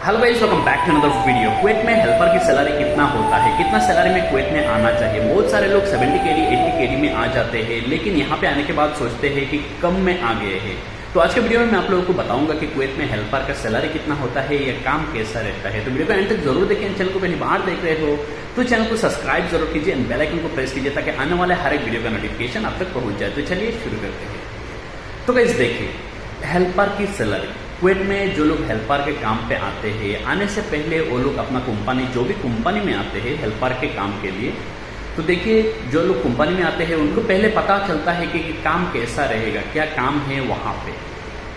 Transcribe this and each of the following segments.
Hello guys, welcome back to another video. Kuwait में helper की salary कितना होता है, कितना सैलरी में कुवैत में आना चाहिए। बहुत सारे लोग 70 केडी 80 केडी में आ जाते हैं, लेकिन यहाँ पे आने के बाद सोचते हैं कि कम में आ गए हैं। तो आज के वीडियो में मैं आप लोगों को बताऊंगा कि कुवैत में हेल्पर का सैलरी कितना होता है या काम कैसा रहता है। तो वीडियो को एंड तक जरूर देखिए। चैनल को पहली बार देख रहे हो तो चैनल को सब्सक्राइब जरूर कीजिए एंड बेल आइकन को प्रेस कीजिए ताकि आने वाले हर एक वीडियो का नोटिफिकेशन आप तक पहुंच जाए। तो चलिए शुरू करते हैं। तो गाइस देखिए, हेल्पर की सैलरी कुवैत में जो लोग हेल्पर के काम पे आते हैं, आने से पहले वो लोग अपना कंपनी, जो भी कंपनी में आते हैं हेल्पर के काम के लिए, तो देखिए जो लोग कंपनी में आते हैं उनको पहले पता चलता है कि काम कैसा रहेगा, क्या काम है। वहाँ पे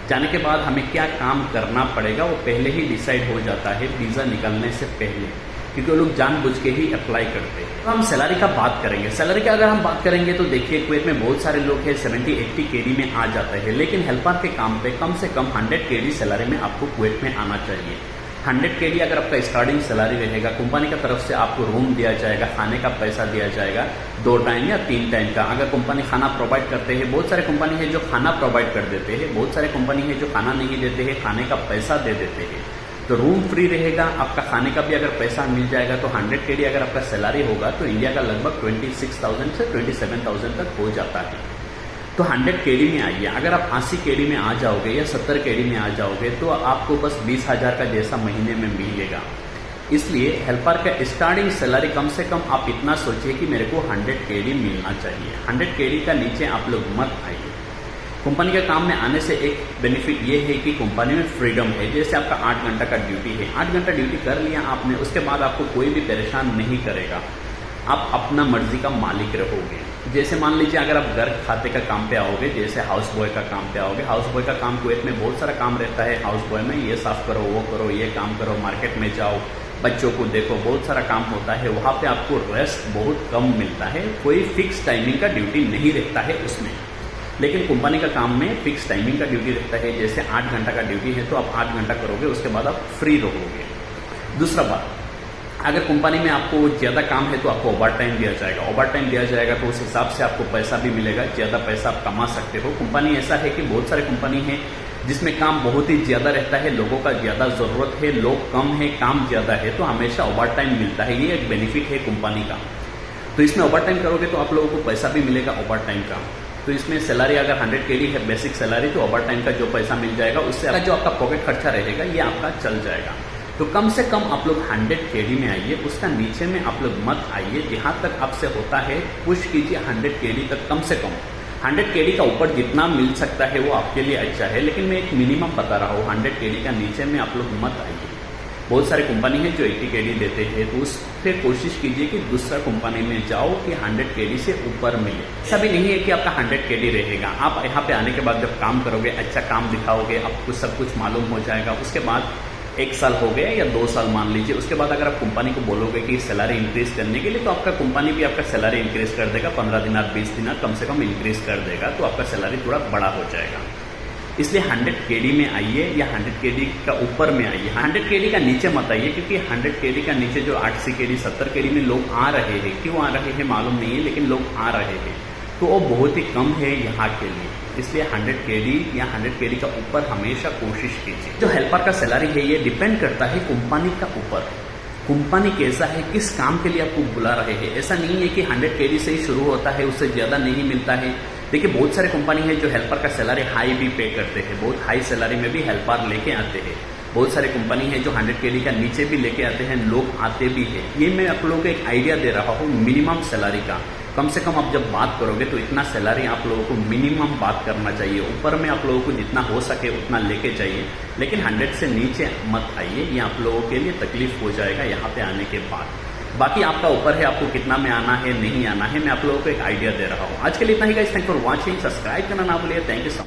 जाने के बाद हमें क्या काम करना पड़ेगा वो पहले ही डिसाइड हो जाता है वीज़ा निकलने से पहले, क्योंकि वो लोग जानबूझ के ही अप्लाई करते हैं। तो हम सैलरी का बात करेंगे। सैलरी का अगर हम बात करेंगे तो देखिए कुवैत में बहुत सारे लोग हैं 70-80 केडी में आ जाते हैं, लेकिन हेल्पर के काम पे कम से कम 100 केडी सैलरी में आपको कुवैत में आना चाहिए। 100 केडी अगर आपका स्टार्टिंग सैलरी रहेगा, कंपनी की तरफ से आपको रूम दिया जाएगा, खाने का पैसा दिया जाएगा 2 टाइम या 3 टाइम का। अगर कंपनी खाना प्रोवाइड करते हैं, बहुत सारे कंपनी है जो खाना प्रोवाइड कर देते हैं, बहुत सारे कंपनी है जो खाना नहीं देते हैं, खाने का पैसा दे देते हैं। तो रूम फ्री रहेगा, आपका खाने का भी अगर पैसा मिल जाएगा। तो 100 केडी अगर आपका सैलरी होगा तो इंडिया का लगभग 26,000 से 27,000 तक हो जाता है। तो 100 केडी में आइए। अगर आप 80 केडी में आ जाओगे या 70 केडी में आ जाओगे तो आपको बस 20,000 का जैसा महीने में मिलेगा। इसलिए हेल्पर का स्टार्टिंग सैलरी कम से कम आप इतना सोचिए कि मेरे को 100 केडी मिलना चाहिए। 100 केडी का नीचे आप लोग मत आइए। कंपनी के काम में आने से एक बेनिफिट ये है कि कंपनी में फ्रीडम है। जैसे आपका 8 घंटा का ड्यूटी है, 8 घंटा ड्यूटी कर लिया आपने, उसके बाद आपको कोई भी परेशान नहीं करेगा। आप अपना मर्जी का मालिक रहोगे। जैसे मान लीजिए अगर आप घर खाते का काम पे आओगे, जैसे हाउस बॉय का काम पे आओगे। हाउस बॉय का काम कुवैत में बहुत सारा काम रहता है। हाउस बॉय में ये साफ करो, वो करो, ये काम करो, मार्केट में जाओ, बच्चों को देखो, बहुत सारा काम होता है। वहाँ पे आपको रेस्ट बहुत कम मिलता है। कोई फिक्स टाइमिंग का ड्यूटी नहीं रहता है उसमें। लेकिन कंपनी का काम में फिक्स टाइमिंग का ड्यूटी रहता है। जैसे 8 घंटा का ड्यूटी है तो आप 8 घंटा करोगे, उसके बाद आप फ्री रहोगे। दूसरा बात, अगर कंपनी में आपको ज़्यादा काम है तो आपको ओवर टाइम दिया जाएगा। ओवर टाइम दिया जाएगा तो उस हिसाब से आपको पैसा भी मिलेगा, ज़्यादा पैसा आप कमा सकते हो। कंपनी ऐसा है कि बहुत सारे कंपनी है जिसमें काम बहुत ही ज़्यादा रहता है, लोगों का ज़्यादा ज़रूरत है, लोग कम है, काम ज़्यादा है, तो हमेशा ओवर टाइम मिलता है। ये एक बेनिफिट है कंपनी का। तो इसमें ओवर टाइम करोगे तो आप लोगों को पैसा भी मिलेगा ओवर टाइम का। तो इसमें सैलरी अगर 100 केडी है बेसिक सैलरी, तो ओवर टाइम का जो पैसा मिल जाएगा उससे जो आपका पॉकेट खर्चा रहेगा ये आपका चल जाएगा। तो कम से कम आप लोग 100 केडी में आइए, उसका नीचे में आप लोग मत आइए। जहां तक आपसे होता है पुश कीजिए 100 केडी तक। कम से कम 100 केडी का ऊपर जितना मिल सकता है वो आपके लिए अच्छा है, लेकिन मैं एक मिनिमम बता रहा हूँ। 100 केडी का नीचे में आप लोग मत आइए। बहुत सारे कंपनी है जो 80 केडी देते हैं, तो उस पर कोशिश कीजिए कि दूसरा कंपनी में जाओ कि 100 केडी से ऊपर मिले। ऐसा भी नहीं है कि आपका 100 केडी रहेगा। आप यहाँ पे आने के बाद जब काम करोगे, अच्छा काम दिखाओगे, आपको सब कुछ मालूम हो जाएगा। उसके बाद 1 साल हो गया या 2 साल मान लीजिए, उसके बाद अगर आप कंपनी को बोलोगे कि सैलरी इंक्रीज करने के लिए, तो आपका कंपनी भी आपका सैलरी इंक्रीज कर देगा। 15 दिन 20 दिन कम से कम इंक्रीज कर देगा, तो आपका सैलरी थोड़ा बड़ा हो जाएगा। इसलिए 100 केडी में आइए या 100 केडी का ऊपर में आइए। 100 केडी का नीचे मत आइए, क्योंकि 100 केडी का नीचे जो 80 केडी 70 केडी में लोग आ रहे हैं, क्यों आ रहे हैं मालूम नहीं है, लेकिन लोग आ रहे हैं, तो वो बहुत ही कम है यहाँ के लिए। इसलिए 100 केडी या 100 केडी का ऊपर हमेशा कोशिश कीजिए। जो हेल्पर का सैलरी है ये डिपेंड करता है कंपनी का ऊपर। कंपनी कैसा है, किस काम के लिए आपको बुला रहे हैं। ऐसा नहीं है कि 100 केडी से ही शुरू होता है, उससे ज़्यादा नहीं मिलता है। देखिए बहुत सारे कंपनी है जो हेल्पर का सैलरी हाई भी पे करते हैं, बहुत हाई सैलरी में भी हेल्पर लेके आते हैं। बहुत सारे कंपनी है जो 100 केडी का नीचे भी लेके आते हैं, लोग आते भी हैं। ये मैं आप लोगों को एक आइडिया दे रहा हूँ मिनिमम सैलरी का। कम से कम आप जब बात करोगे तो इतना सैलरी आप लोगों को मिनिमम बात करना चाहिए। ऊपर में आप लोगों को जितना हो सके उतना लेके जाइए, लेकिन 100 से नीचे मत आइए। ये आप लोगों के लिए तकलीफ हो जाएगा यहाँ पे आने के बाद। बाकी आपका ऊपर है, आपको कितना में आना है नहीं आना है, मैं आप लोगों को एक आइडिया दे रहा हूँ। आज के लिए इतना ही guys, thank for watching. Subscribe करना ना भूलिए। Thank you so much.